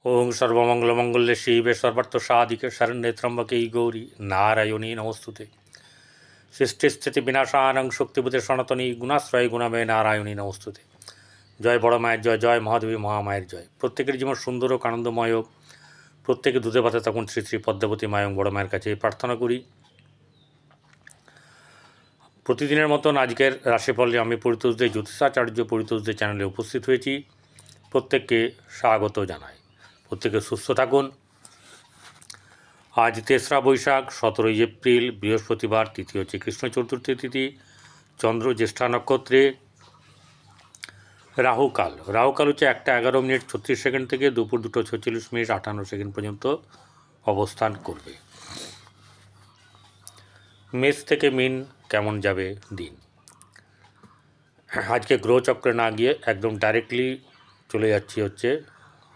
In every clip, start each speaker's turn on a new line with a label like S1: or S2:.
S1: ओं सर्वमंगलमंगल्ये शिवे सर्वार्थसाधिके शरण्ये त्र्यंबके गौरी नारायणी नमोस्तुते। सृष्टि विनाशानं शक्तिभूते सनातनी गुणाश्रय गुणामय नारायणी नमोस्तुते। जय बड़ मायर जय, जय महादेवी महामायर जय। प्रत्येकेर जीवन सुंदर और आनंदमय होक, प्रत्येके दूधे भाते थाकुन श्री श्री पद्मावती मायं बड़ मायर काछे प्रार्थना करी। प्रतिदिनेर मतन आजकेर राशिफल आमि परितोषदे ज्योतिषाचार्य परितोषदे चैनेले उपस्थित हয়েছি। प्रत्येकके स्वागत जानाई। प्रत्येके सुस्थ थाकुन। आज 3रा बैशाख 17 एप्रिल बृहस्पतिवार, तिथि हच्छे कृष्ण चतुर्थी तिथि, चंद्र ज्येष्ठा नक्षत्रे, राहुकाल हच्छे 1:11:36 থেকে দুপুর 2:46:58 पर्यन्त अवस्थान करबे। मेष থেকে मीन केमन जाबे दिन। आज के ग्रह चक्रे ना गिये एकदम डायरेक्टली चले जाच्छी हच्छे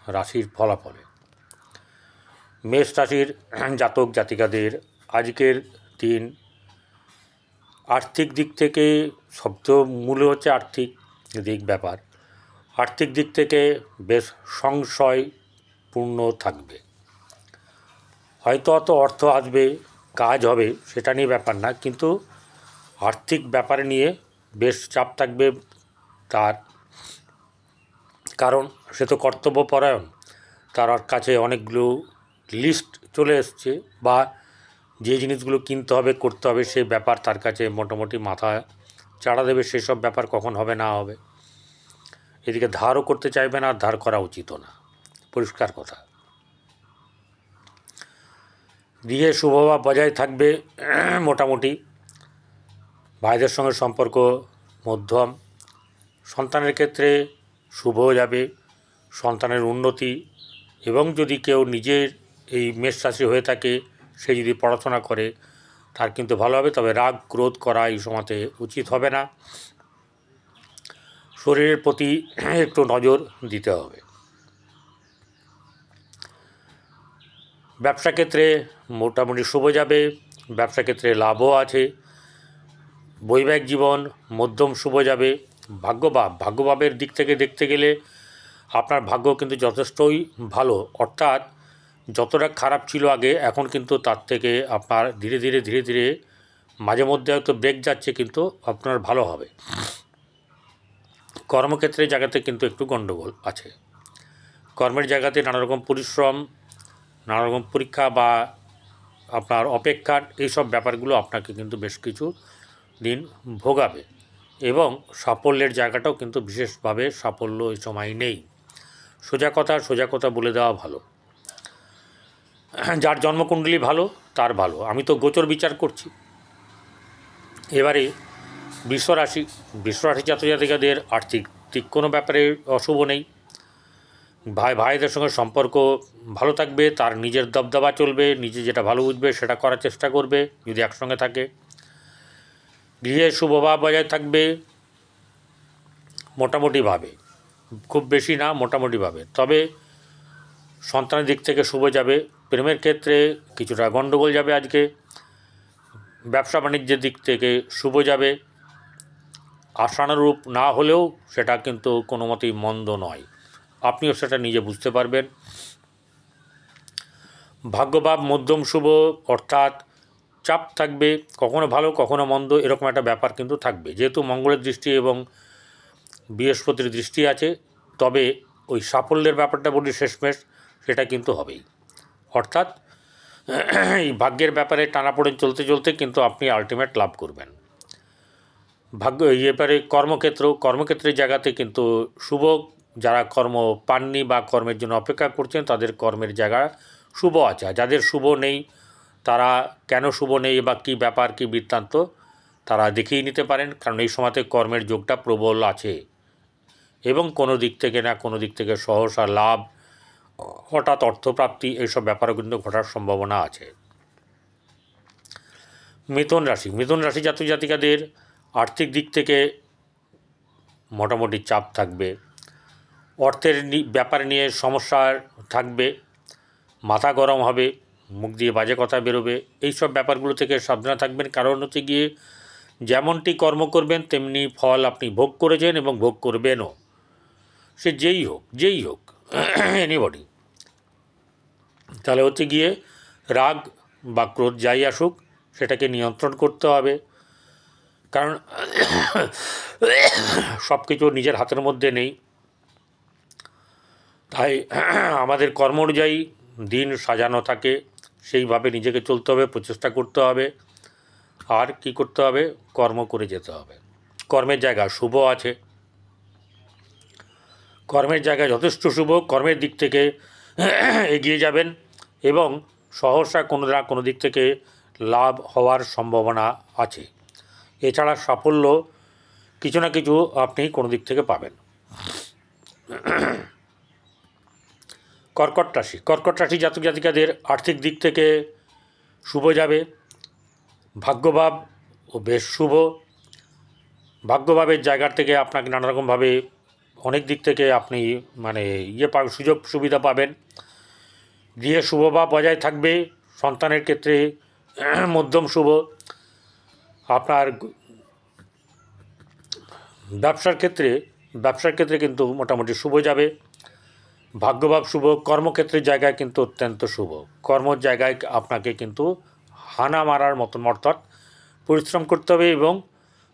S1: राशिर फलाफले। मेष राशिर जातक जातिकादेर आजकेर दिन आर्थिक दिक थेके सबचेये मूल हच्छे आर्थिक दिक ब्यापार। आर्थिक दिक थेके बेश संशयपूर्ण थाकबे। हयतो अत अर्थ आसबे, काज होबे, सेटा निये ब्यापार ना, किन्तु आर्थिक ब्यापार निये बेश चाप थाकबे तार। कारण से तो कर्तव्यपरायण, तार काछे अनेकगुलो लिस्ट चले एसेछे बा जे जिनिसगुलो किनते होबे करते होबे सेई ब्यापार तार काछे मोटामुटी माथा चाड़ा देबे। सेई सब ब्यापार कखन होबे ना होबे, एदिके धारও करते चाइबे ना, धार करा उचितও ना, परिष्कार कथा। गृहे शुभभाव बजाय थाकबे मोटामुटी। भाईदेर संगे सम्पर्क मध्यम। सन्तानेर क्षेत्रे शुभ हो जाबे, सन्तानेर उन्नति। एवं यदि केउ निजेर এই মেষ রাশি হয়ে থাকে, সে যদি পড়াশোনা করে তার কিন্তু ভালো হবে। তবে রাগ ক্রোধ করা এই সময়তে উচিত হবে না। শরীরের প্রতি একটু নজর দিতে হবে। ব্যবসা ক্ষেত্রে মোটামুটি শুভ যাবে, ব্যবসা ক্ষেত্রে লাভও আছে। বৈবাহিক জীবন মধ্যম শুভ যাবে। ভাগ্যভাবের দিক থেকে দেখতে গেলে আপনার ভাগ্য কিন্তু যথেষ্টই ভালো। অর্থাৎ যতটা খারাপ ছিল আগে, এখন কিন্তু তার থেকে আপনার ধীরে ধীরে মাঝে মধ্যে হয়তো ব্রেক যাচ্ছে, কিন্তু আপনার ভালো হবে। কর্মক্ষেত্রের জায়গাতে কিন্তু একটু গণ্ডগোল আছে। কর্মের জায়গাতে নানা রকম পরিশ্রম, নানা রকম পরীক্ষা বা আপনার অপেক্ষার এইসব ব্যাপারগুলো আপনাকে কিন্তু বেশ কিছু দিন ভোগাবে। এবং সাফল্যের জায়গাটাও কিন্তু বিশেষভাবে সাফল্য এই সময় নেই। সোজা কথা বলে দেওয়া ভালো। যার জন্মকুণ্ডলী ভালো তার ভালো। আমি তো গোচর বিচার করছি। এবারে বৃষরাশি জাতক জাতিকাদের আর্থিক দিক কোনো ব্যাপারে অশুভ নেই। ভাইদের সঙ্গে সম্পর্ক ভালো থাকবে, তার নিজের দবদবা চলবে, নিজে যেটা ভালো বুঝবে সেটা করার চেষ্টা করবে যদি একসঙ্গে থাকে। গৃহে শুভভাব বজায় থাকবে মোটামুটিভাবে, খুব বেশি না, মোটামুটিভাবে। তবে সন্তানের দিক থেকে শুভ যাবে। প্রেমের ক্ষেত্রে কিছুটা গণ্ডগোল যাবে আজকে। ব্যবসা বাণিজ্যের দিক থেকে শুভ যাবে। আশানুরূপ না হলেও সেটা কিন্তু কোনো মতেই মন্দ নয়, আপনিও সেটা নিজে বুঝতে পারবেন। ভাগ্যভাব মধ্যম শুভ, অর্থাৎ চাপ থাকবে, কখনো ভালো কখনো মন্দ এরকম একটা ব্যাপার কিন্তু থাকবে। যেহেতু মঙ্গলের দৃষ্টি এবং বৃহস্পতির দৃষ্টি আছে, তবে ওই সাফল্যের ব্যাপারটা বলি শেষমেশ সেটা কিন্তু হবেই। অর্থাৎ এই ভাগ্যের ব্যাপারে টানাপোড়েন চলতে কিন্তু আপনি আলটিমেট লাভ করবেন। এবারে কর্মক্ষেত্রের জায়গাতে কিন্তু শুভ। যারা কর্ম পাননি বা কর্মের জন্য অপেক্ষা করছেন তাদের কর্মের জায়গা শুভ আছে। আর যাদের শুভ নেই তারা কেন শুভ নেই বা কী ব্যাপার কী বৃত্তান্ত তারা দেখেই নিতে পারেন। কারণ এই সময়তে কর্মের যোগটা প্রবল আছে এবং কোনো দিক থেকে সহসা লাভ, হঠাৎ অর্থপ্রাপ্তি এইসব ব্যাপারও কিন্তু ঘটার সম্ভাবনা আছে। মিথুন রাশি জাতক জাতিকাদের আর্থিক দিক থেকে মোটামুটি চাপ থাকবে। অর্থের ব্যাপার নিয়ে সমস্যা থাকবে, মাথা গরম হবে, মুখ দিয়ে বাজে কথা বেরোবে। এইসব ব্যাপারগুলো থেকে সাবধানে থাকবেন। কারণ হচ্ছে গিয়ে যেমনটি কর্ম করবেন তেমনি ফল আপনি ভোগ করেছেন এবং ভোগ করবেনও, সে যেই হোক এনিবডি। তাহলে হচ্ছে গিয়ে রাগ বা ক্রোধ যাই আসুক সেটাকে নিয়ন্ত্রণ করতে হবে, কারণ সব কিছু নিজের হাতের মধ্যে নেই। তাই আমাদের কর্ম অনুযায়ী দিন সাজানো থাকে, সেইভাবে নিজেকে চলতে হবে, প্রচেষ্টা করতে হবে, আর কি করতে হবে, কর্ম করে যেতে হবে। কর্মের জায়গা শুভ আছে, কর্মের জায়গায় যথেষ্ট শুভ, কর্মের দিক থেকে এগিয়ে যাবেন এবং সহসা কোনো না কোনো দিক থেকে লাভ হওয়ার সম্ভাবনা আছে। এছাড়া সাফল্য কিছু না কিছু আপনি কোনো দিক থেকে পাবেন। কর্কট রাশি, কর্কট রাশি জাতক জাতিকাদের আর্থিক দিক থেকে শুভ যাবে। ভাগ্যভাব ও বেশ শুভ। ভাগ্যভাবের জায়গার থেকে আপনাকে নানারকমভাবে অনেক দিক থেকে আপনি পাবেন, সুযোগ সুবিধা পাবেন। গৃহে শুভভাব বজায় থাকবে। সন্তানের ক্ষেত্রে মধ্যম শুভ। আপনার ব্যবসার ক্ষেত্রে কিন্তু মোটামুটি শুভ যাবে। ভাগ্যভাব শুভ। কর্মক্ষেত্রের জায়গায় কিন্তু অত্যন্ত শুভ। কর্মর জায়গায় আপনাকে কিন্তু হানা মারার মতন অর্থাৎ পরিশ্রম করতে হবে, এবং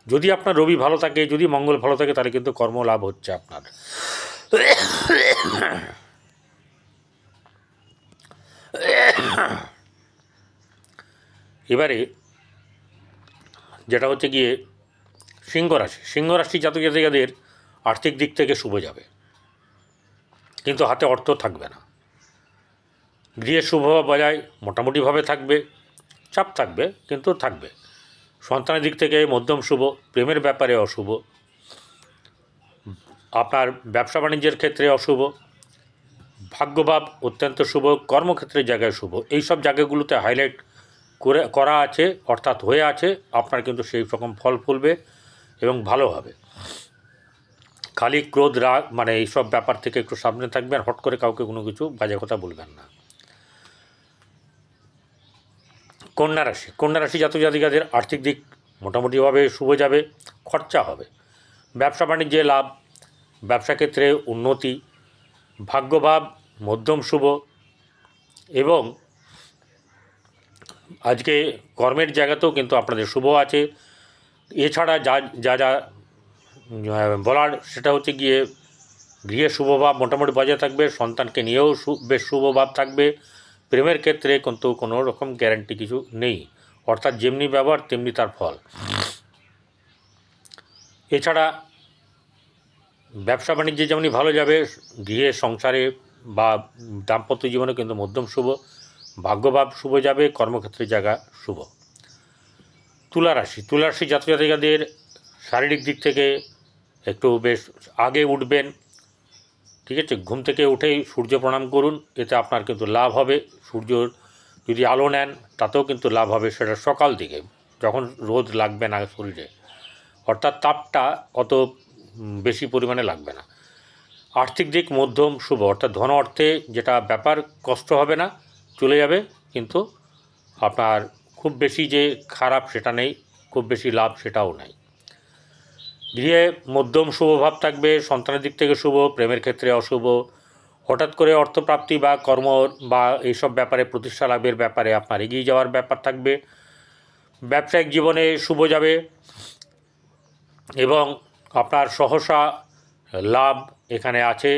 S1: যদি আপনার রবি ভালো থাকে, যদি মঙ্গল ভালো থাকে, তাহলে কিন্তু কর্মলাভ হচ্ছে আপনার। এবারে যেটা হচ্ছে গিয়ে সিংহ রাশি, সিংহ রাশি জাতক জাতিকাদের আর্থিক দিক থেকে শুভ যাবে, কিন্তু হাতে অর্থ থাকবে না। গৃহে শুভভাব বজায় মোটামুটিভাবে থাকবে, চাপ থাকবে কিন্তু থাকবে। সন্তানের দিক থেকে মধ্যম শুভ। প্রেমের ব্যাপারে অশুভ। আপনার ব্যবসা বাণিজ্যের ক্ষেত্রে অশুভ। ভাগ্যভাব অত্যন্ত শুভ। কর্মক্ষেত্রের জায়গায় শুভ। এই সব জায়গাগুলোতে হাইলাইট করা আছে, অর্থাৎ হয়ে আছে। আপনার কিন্তু সেই রকম ফল ফুলবে এবং ভালো হবে। খালি ক্রোধ রাগ এইসব ব্যাপার থেকে একটু সামনে থাকবেন। হট করে কাউকে কোনো কিছু বাজে কথা বলবেন না। কন্যা রাশি, কন্যা রাশি জাতক জাতিকাদের আর্থিক দিক মোটামুটিভাবে শুভ যাবে। খরচা হবে। ব্যবসা বাণিজ্যে লাভ। ব্যবসা ক্ষেত্রে উন্নতি। ভাগ্যভাব মধ্যম শুভ, এবং আজকে কর্মের জায়গাতেও কিন্তু আপনাদের শুভ আছে। এছাড়া যা যা বলার সেটা হচ্ছে গিয়ে গৃহে শুভভাব মোটামুটি বজায় থাকবে। সন্তানকে নিয়েও বেশ শুভভাব থাকবে। প্রেমের ক্ষেত্রে কিন্তু কোনো রকম গ্যারান্টি কিছু নেই, অর্থাৎ যেমনি ব্যবহার তেমনি তার ফল। এছাড়া ব্যবসা বাণিজ্যে যেমনই ভালো যাবে, গৃহে সংসারে বা দাম্পত্য জীবনে কিন্তু মধ্যম শুভ। ভাগ্যভাব শুভ যাবে। কর্মক্ষেত্রের জায়গা শুভ। তুলা রাশি, তুলা রাশি জাতক জাতিকাদের শারীরিক দিক থেকে একটু বেশ আগে উঠবেন, ঠিক আছে। ঘুম থেকে উঠেই সূর্য প্রণাম করুন, এতে আপনার কিন্তু লাভ হবে। সূর্যর যদি আলো নেন তাতেও কিন্তু লাভ হবে, সেটা সকাল দিকে যখন রোদ লাগবে না শরীরে, অর্থাৎ তাপটা অত বেশি পরিমাণে লাগবে না। আর্থিক দিক মধ্যম শুভ, অর্থাৎ ধন অর্থে যেটা ব্যাপার কষ্ট হবে না, চলে যাবে, কিন্তু আপনার খুব বেশি যে খারাপ সেটা নেই, খুব বেশি লাভ সেটাও নাই। গৃহে মধ্যম শুভভাব থাকবে। সন্তানের দিক থেকে শুভ। প্রেমের ক্ষেত্রে অশুভ। হঠাৎ করে অর্থপ্রাপ্তি বা কর্ম বা এইসব ব্যাপারে প্রতিষ্ঠা লাভের ব্যাপারে আপনার এগিয়ে যাওয়ার ব্যাপার থাকবে। ব্যবসায়িক জীবনে শুভ যাবে এবং আপনার সহসা লাভ এখানে আছে।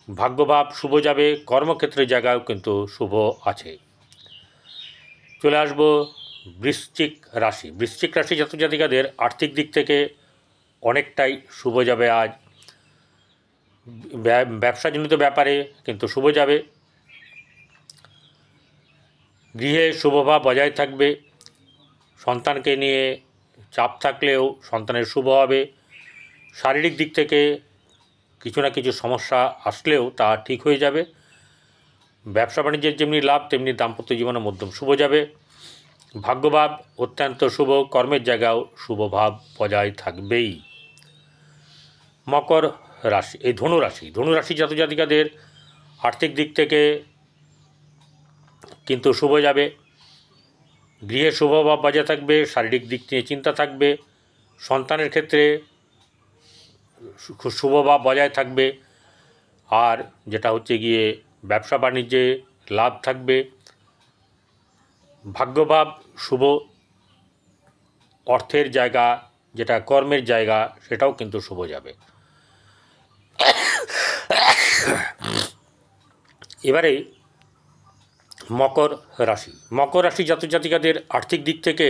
S1: ভাগ্যভাব শুভ যাবে। কর্মক্ষেত্রের জায়গায়ও কিন্তু শুভ আছে। চলে আসবো বৃশ্চিক রাশি, বৃশ্চিক রাশি জাতক জাতিকাদের আর্থিক দিক থেকে অনেকটাই শুভ যাবে আজ। ব্যবসাজনিত ব্যাপারে কিন্তু শুভ যাবে। গৃহে শুভভাব বজায় থাকবে। সন্তানকে নিয়ে চাপ থাকলেও সন্তানের শুভ হবে। শারীরিক দিক থেকে কিছু না কিছু সমস্যা আসলেও তা ঠিক হয়ে যাবে। ব্যবসা বাণিজ্যের যেমনি লাভ তেমনি দাম্পত্য জীবনে মধ্যম শুভ যাবে। ভাগ্যভাব অত্যন্ত শুভ। কর্মের জায়গাও শুভভাব বজায় থাকবেই। মকর রাশি, এই ধনুরাশি জাতক জাতিকাদের আর্থিক দিক থেকে কিন্তু শুভ যাবে। গৃহে শুভভাব বজায় থাকবে। শারীরিক দিক নিয়ে চিন্তা থাকবে। সন্তানের ক্ষেত্রে শুভভাব বজায় থাকবে। আর যেটা হচ্ছে গিয়ে ব্যবসা বাণিজ্যে লাভ থাকবে। ভাগ্যভাব শুভ, অর্থের জায়গা যেটা কর্মের জায়গা সেটাও কিন্তু শুভ যাবে। এবারে মকর রাশি জাতক জাতিকাদের আর্থিক দিক থেকে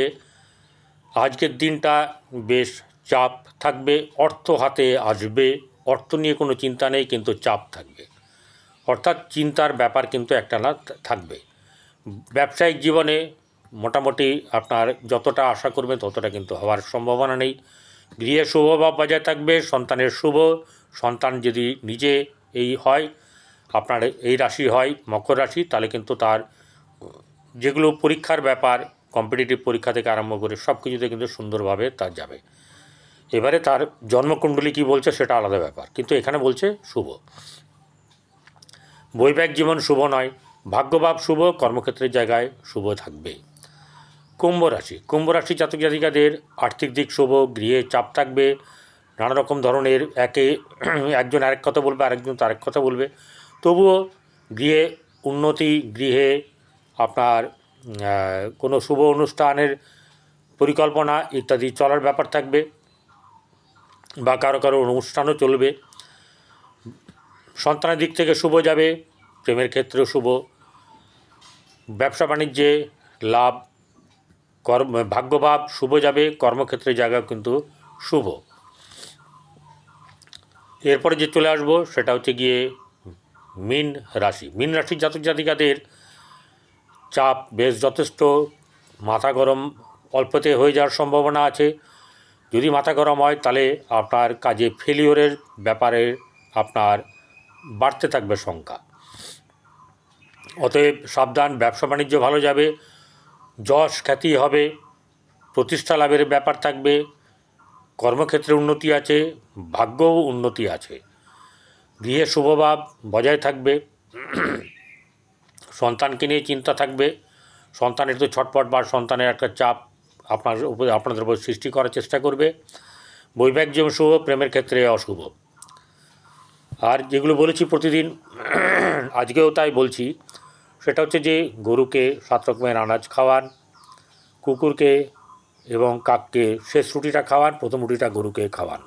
S1: আজকের দিনটা বেশ চাপ থাকবে। অর্থ হাতে আসবে, অর্থ নিয়ে কোনো চিন্তা নেই, কিন্তু চাপ থাকবে, অর্থাৎ চিন্তার ব্যাপার কিন্তু একটা না থাকবে। ব্যবসায়িক জীবনে মোটামুটি আপনার যতটা আশা করবেন ততটা কিন্তু হওয়ার সম্ভাবনা নেই। গৃহে শুভভাব বজায় থাকবে, সন্তানের শুভ, সন্তান যদি নিজে এই হয়, আপনার এই রাশি হয় মকর রাশি, তাহলে কিন্তু তার যেগুলো পরীক্ষার ব্যাপার, কম্পিটিটিভ পরীক্ষা থেকে আরম্ভ করে সব কিছুতে কিন্তু সুন্দরভাবে তার যাবে। এবারে তার জন্মকুণ্ডলী কী বলছে সেটা আলাদা ব্যাপার, কিন্তু এখানে বলছে শুভ। বৈবাহিক জীবন শুভ নয়, ভাগ্যভাব শুভ, কর্মক্ষেত্রের জায়গায় শুভ থাকবে। কুম্ভ রাশি জাতক জাতিকাদের আর্থিক দিক শুভ, গৃহে চাপ থাকবে, নানা রকম ধরনের একজন আরেক কথা বলবে, আরেকজন আরেক কথা বলবে, তবুও গৃহে উন্নতি, গৃহে আপনার কোনো শুভ অনুষ্ঠানের পরিকল্পনা ইত্যাদি চলার ব্যাপার থাকবে, বা কারো কারো অনুষ্ঠানও চলবে। সন্তানের দিক থেকে শুভ যাবে, প্রেমের ক্ষেত্রেও শুভ, ব্যবসা বাণিজ্যে লাভ, ভাগ্যভাব শুভ যাবে, কর্মক্ষেত্রের জায়গাও কিন্তু শুভ। এরপরে যে চলে আসবো সেটা হচ্ছে গিয়ে মীন রাশির জাতক জাতিকাদের চাপ বেশ যথেষ্ট, মাথা গরম অল্পতে হয়ে যাওয়ার সম্ভাবনা আছে। যদি মাথা গরম হয় তাহলে আপনার কাজে ফেলিওরের ব্যাপারে আপনার বাড়তে থাকবে সংখ্যা, অতএব সাবধান। ব্যবসা বাণিজ্য ভালো যাবে, যশ খ্যাতি হবে, প্রতিষ্ঠা লাভের ব্যাপার থাকবে, কর্মক্ষেত্রে উন্নতি আছে, ভাগ্যও উন্নতি আছে, গৃহে শুভভাব বজায় থাকবে, সন্তানকে নিয়ে চিন্তা থাকবে, সন্তানের তো ছটপট বা সন্তানের একটা চাপ আপনাদের উপর সৃষ্টি করার চেষ্টা করবে। বৈবাহিক জীবন শুভ, প্রেমের ক্ষেত্রে অশুভ। আর যেগুলো বলেছি প্রতিদিন আজকেও তাই বলছি, সেটা হচ্ছে যে গরুকে 7 রকমের আনাজ খাওয়ান, কুকুরকে এবং কাককে শেষ রুটিটা খাওয়ান, প্রথম রুটিটা গরুকে খাওয়ান।